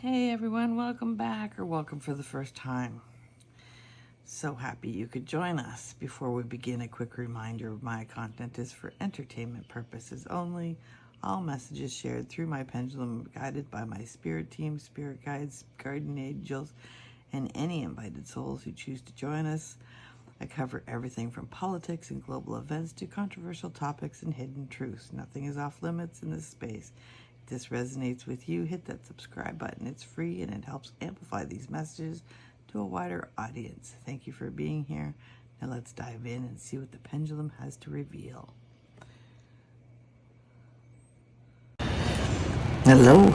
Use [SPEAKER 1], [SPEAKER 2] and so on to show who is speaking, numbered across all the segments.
[SPEAKER 1] Hey everyone, welcome back or welcome for the first time. So happy you could join us. Before we begin, a quick reminder, my content is for entertainment purposes only. All messages shared through my pendulum are guided by my spirit team, spirit guides, guardian angels, and any invited souls who choose to join us. I cover everything from politics and global events to controversial topics and hidden truths. Nothing is off limits in this space. If this resonates with you, hit that subscribe button. It's free and it helps amplify these messages to a wider audience. Thank you for being here. Now let's dive in and see what the pendulum has to reveal. Hello.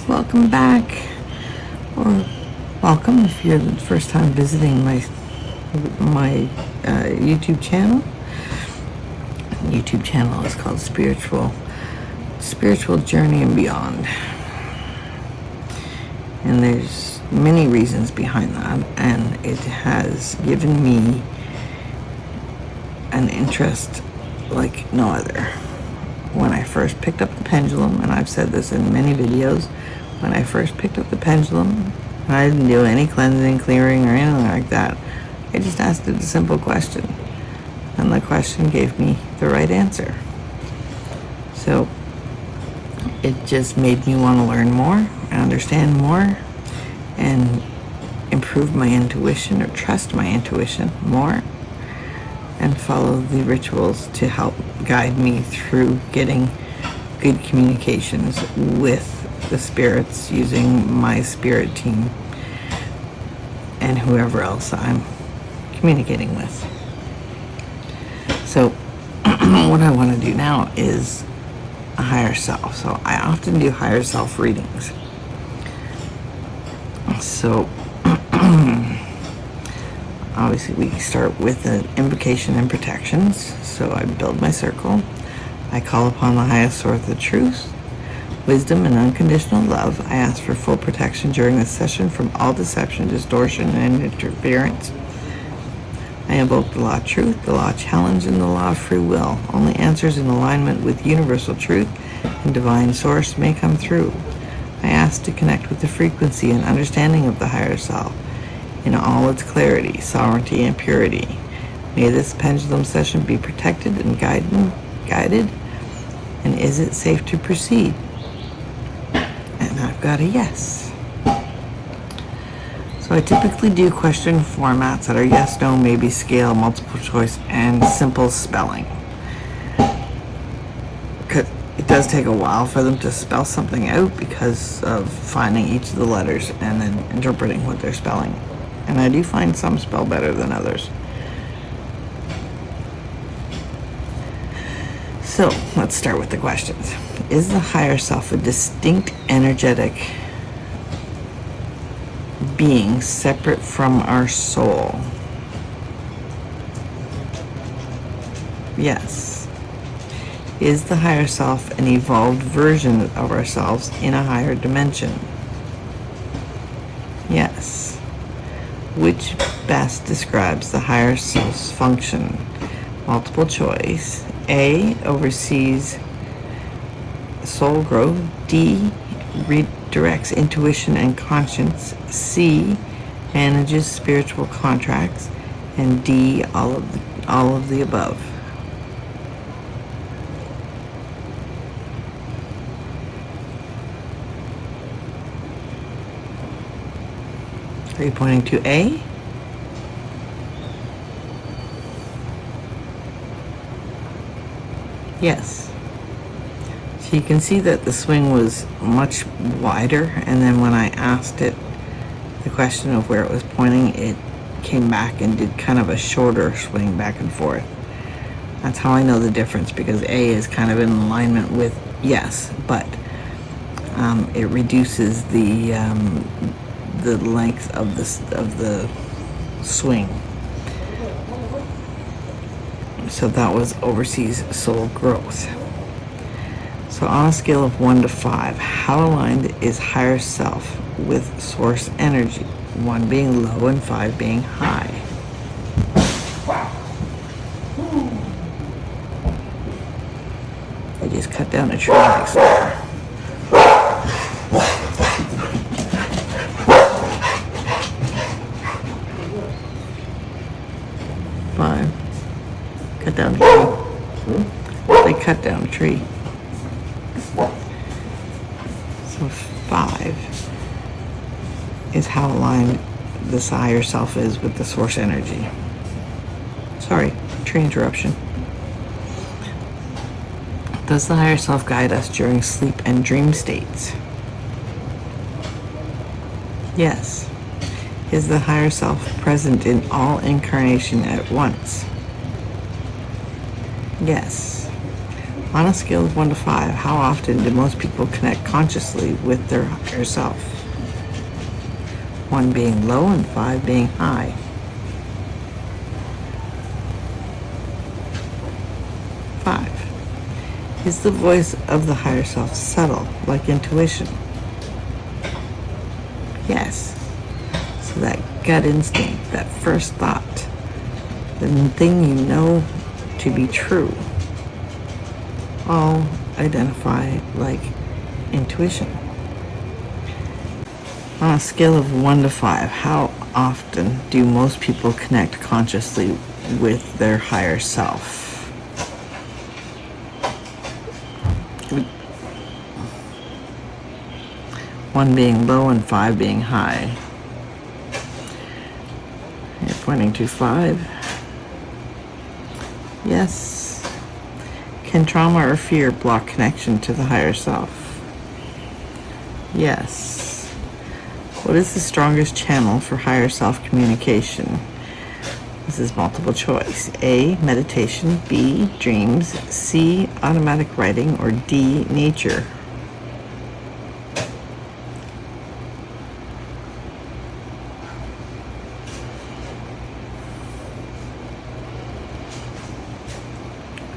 [SPEAKER 1] Welcome back. Or welcome if you're the first time visiting my YouTube channel. The YouTube channel is called Spiritual Journey and Beyond. And there's many reasons behind that, and it has given me an interest like no other. When I first picked up the pendulum, and I've said this in many videos, when I first picked up the pendulum, I didn't do any cleansing, clearing, or anything like that. I just asked it a simple question, and the question gave me the right answer. So it just made me want to learn more and understand more and improve my intuition or trust my intuition more and follow the rituals to help guide me through getting good communications with the spirits using my spirit team and whoever else I'm communicating with. So what I want to do now is a higher self. So I often do higher self readings. So obviously we start with an invocation and protections. So I build my circle. I call upon the highest source of truth, wisdom, and unconditional love. I ask for full protection during this session from all deception, distortion, and interference. I invoke the law of truth, the law of challenge, and the law of free will. Only answers in alignment with universal truth and divine source may come through. I ask to connect with the frequency and understanding of the higher self in all its clarity, sovereignty, and purity. May this pendulum session be protected and guided. And is it safe to proceed? And I've got a yes. So I typically do question formats that are yes, no, maybe, scale, multiple choice, and simple spelling. Because it does take a while for them to spell something out because of finding each of the letters and then interpreting what they're spelling. And I do find some spell better than others. So let's start with the questions. Is the higher self a distinct energetic being separate from our soul? Yes. Is the higher self an evolved version of ourselves in a higher dimension? Yes. Which best describes the higher self's function? Multiple choice. A, oversees soul growth. D, redirects intuition and conscience. C, manages spiritual contracts. And D, all of the above. Are you pointing to A? Yes. So you can see that the swing was much wider, and then when I asked it the question of where it was pointing, it came back and did kind of a shorter swing back and forth. That's how I know the difference, because A is kind of in alignment with yes, but it reduces the length of the swing. So that was overseas soul growth. So on a scale of 1 to 5, how aligned is higher self with source energy? 1 being low and 5 being high. I just cut down a tree next door. 5. Cut down a tree. They cut down a tree. So 5 is how aligned this higher self is with the source energy. Sorry, tree interruption. Does the higher self guide us during sleep and dream states? Yes. Is the higher self present in all incarnation at once? Yes. On a scale of 1 to 5, how often do most people connect consciously with their higher self? 1 being low and 5 being high. 5. Is the voice of the higher self subtle, like intuition? Yes. So that gut instinct, that first thought, the thing you know to be true, all identify like intuition. On a scale of 1 to 5, how often do most people connect consciously with their higher self? 1 being low and 5 being high. You're pointing to 5. Yes. Can trauma or fear block connection to the higher self? Yes. What is the strongest channel for higher self communication? This is multiple choice. A, meditation. B, dreams. C, automatic writing. Or D, nature.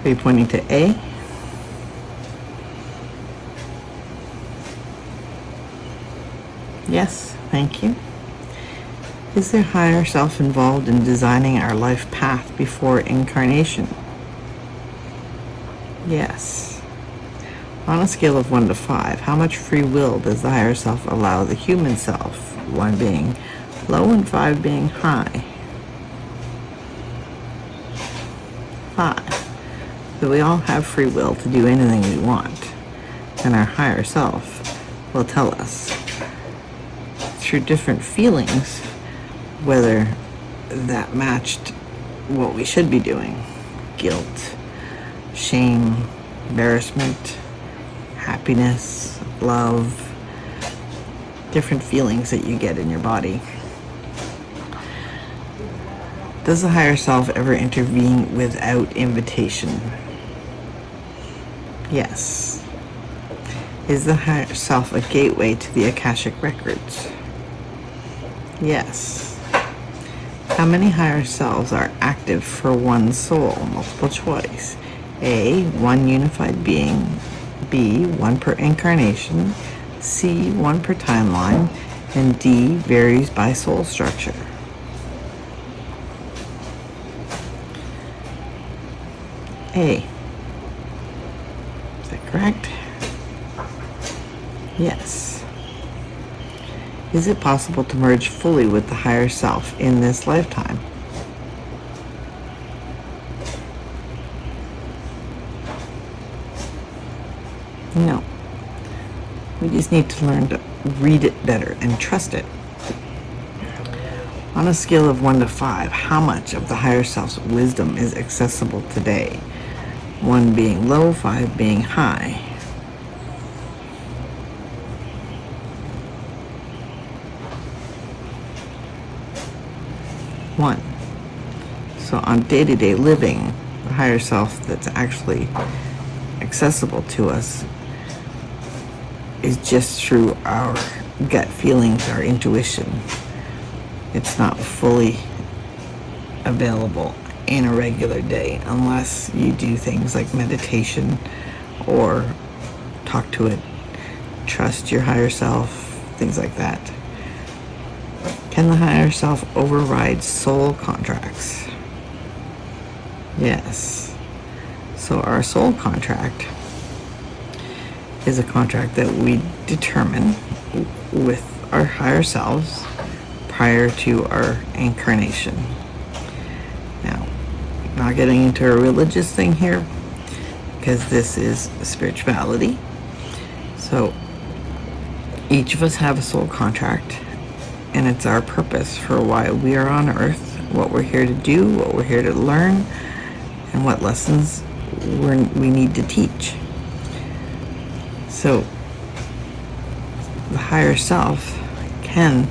[SPEAKER 1] Are you pointing to A? Yes, thank you. Is the higher self involved in designing our life path before incarnation? Yes. On a scale of 1 to 5, how much free will does the higher self allow the human self, 1 being low and 5 being high? 5. So we all have free will to do anything we want, and our higher self will tell us through different feelings whether that matched what we should be doing. Guilt, shame, embarrassment, happiness, love, different feelings that you get in your body. Does the higher self ever intervene without invitation? Yes. Is the higher self a gateway to the Akashic Records? Yes. How many higher selves are active for one soul? Multiple choice. A, 1 unified being. B, 1 per incarnation. C, 1 per timeline. And D, varies by soul structure. A. Is that correct? Yes. Is it possible to merge fully with the higher self in this lifetime? No. We just need to learn to read it better and trust it. On a scale of 1 to 5, how much of the higher self's wisdom is accessible today? 1 being low, 5 being high. 1. So on day-to-day living, the higher self that's actually accessible to us is just through our gut feelings, our intuition. It's not fully available in a regular day unless you do things like meditation or talk to it, trust your higher self, things like that. Can the higher self override soul contracts? Yes. So our soul contract is a contract that we determine with our higher selves prior to our incarnation. Now, not getting into a religious thing here, because this is spirituality. So each of us have a soul contract, and it's our purpose for why we are on earth, what we're here to do, what we're here to learn, and what lessons we need to teach. So the higher self can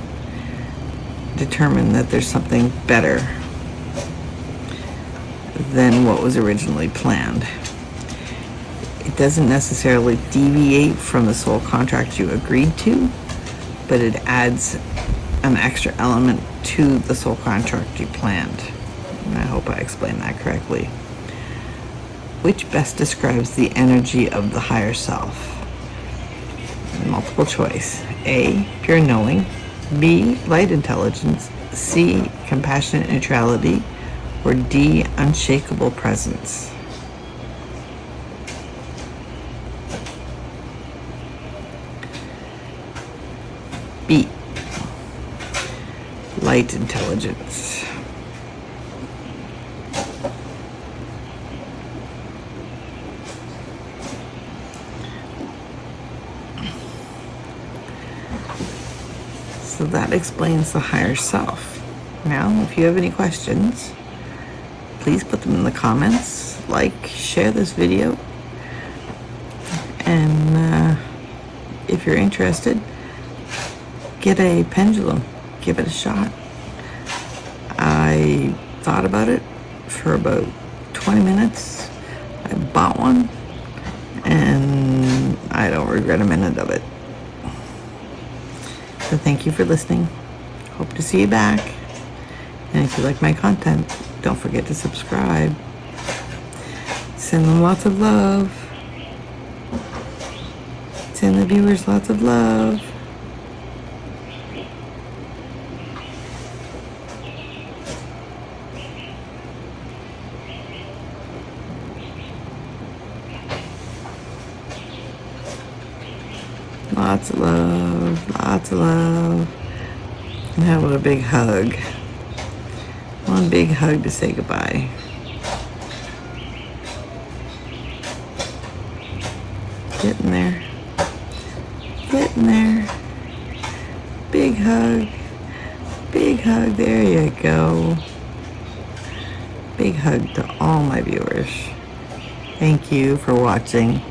[SPEAKER 1] determine that there's something better than what was originally planned. It doesn't necessarily deviate from the soul contract you agreed to, but it adds an extra element to the soul contract you planned. And I hope I explained that correctly. Which best describes the energy of the higher self? Multiple choice. A, pure knowing. B, light intelligence. C, compassionate neutrality. Or D, unshakable presence. B, light intelligence. So that explains the higher self. Now, if you have any questions, please put them in the comments, share this video, and if you're interested, get a pendulum, give it a shot. I thought about it for about 20 minutes. I bought one, and I don't regret a minute of it. So thank you for listening. Hope to see you back. And if you like my content, don't forget to subscribe. Send them lots of love. Send the viewers lots of love. Lots of love, lots of love. And how about a big hug? One big hug to say goodbye. Getting there. Getting there. Big hug. Big hug. There you go. Big hug to all my viewers. Thank you for watching.